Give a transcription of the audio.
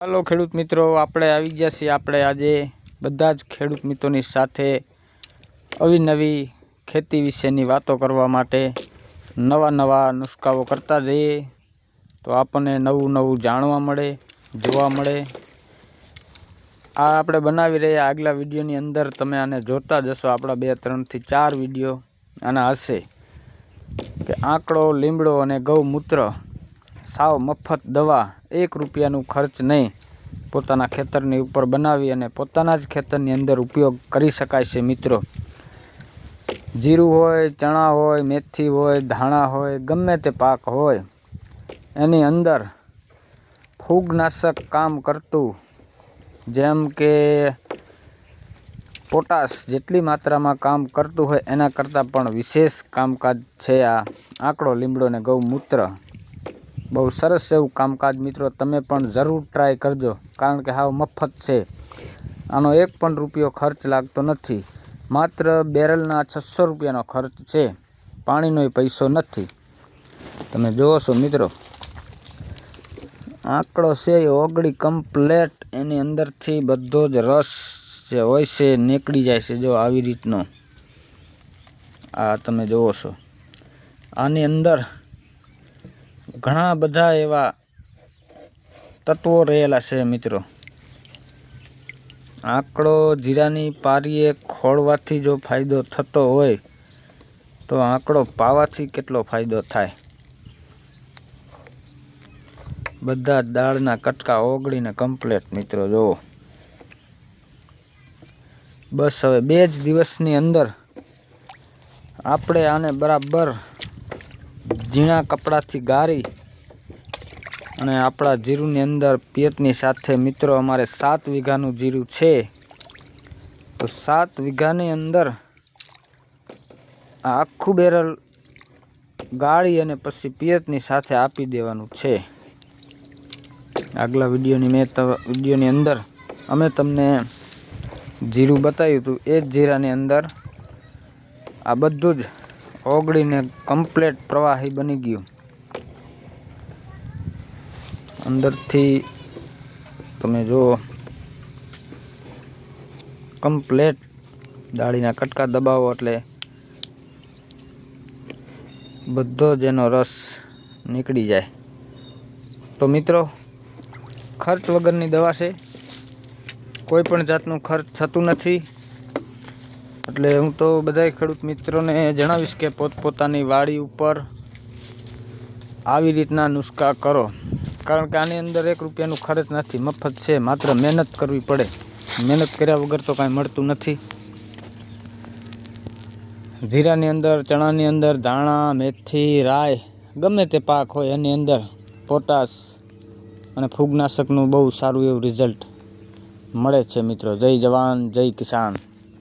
Hello खेडूत मित्रों, આપણે આવી ગયા છીએ। આપણે આજે બધા જ ખેડૂત મિત્રોની સાથે અવનવી ખેતી વિશેની વાતો કરવા માટે નવા નુસ્ખાઓ કરતા જઈએ તો આપણને નવું જાણવા મળે, જોવા મળે। આ આપણે બનાવી રહ્યા આગલા વિડીયોની અંદર તમે આને જોતા જશો। આપણા 2, 3 થી 4 વિડીયો આના હશે કે આંકડો, લીમડો અને ગૌમૂત્ર साव मफत दवा 1 રૂપિયાનું खर्च नहीं पोताना खेतरनी उपर बनावी अने पोताना ज खेतरनी अंदर उपयोग करी शकाय छे। मित्रों, जीरु होय, चना होय, मेथी होय, धाणा होय, गमे ते पाक होय एनी अंदर फूगनाशक काम करतु जेम के पोटाश जेटली मात्रा में काम करतु होय एना करता पण विशेष कामकाज छे। आ आंकड़ो, लीमड़ो ने गौमूत्र बहु सरस एवं कामकाज मित्रों तमे पण जरूर ट्राय करजो, कारण के हाव मफत छे। आनो 1 पण रूपियो खर्च लागतो नथी। मात्र बेरलना 600 रूपियानो खर्च छे, पाणीनो पैसो नथी। तमे जोवो छो मित्रों, आंकड़ो छे ओगળી कम्प्लेट एनी अंदरथी बधो ज रस जे होय छे નીકળી જાય છે। जो આવી રીતનો आ तमे जोवो छो, आनी अंदर घणा बधा एवा तत्वों रहेला छे। मित्रों, आंकड़ो जीरानी पारीए खोळवाथी जो फायदो थतो होय तो आंकड़ो पावाथी केटलो फायदो थाय। बधा दाळना कटका ओगळीने कम्प्लेट मित्रों जो बस हवे 2 ज दिवसनी अंदर आपणे आने बराबर झीणा कपड़ाथी गारी अने आपड़ा जीरुनी अंदर पियतनी साथे मित्रों अमारे 7 वीघानुं जीरु छे तो 7 वीघानी अंदर आखुं बेरल गाड़ी अने पछी पियतनी साथे आपी देवानुं छे। आगला विडियोनी अंदर अमे तमने जीरु बताव्युं हतुं ए ज जीरानी अंदर आ बधुं ज ओगळीने कम्प्लेट प्रवाही बनी गयुं। अंदर थी तमे जो कम्प्लेट दाळीना कटका दबावो एटले बधो ज एनो रस નીકળી जाए। तो मित्रों, खर्च वगरनी दवा छे, कोई पण जातनुं खर्च थतुं नथी। एटले हूँ तो बधाय खेडूत मित्रोने जणावीश के पोतपोतानी वाड़ी उपर आवी रीतना नुस्खा करो, कारण के आनी अंदर 1 रूपियानुं खर्च नथी, मफत छे। मात्र मेहनत करवी पड़े, मेहनत कर्या वगर तो कांई मळतुं नथी। जीरानी अंदर, चणानी अंदर, धाणा, मेथी, राय गमे ते पाक होय एनी अंदर पोटाश अने फूगनाशकनुं बहु सारुं एवुं रिजल्ट मळे छे। मित्रों, जय जवान जय किसान।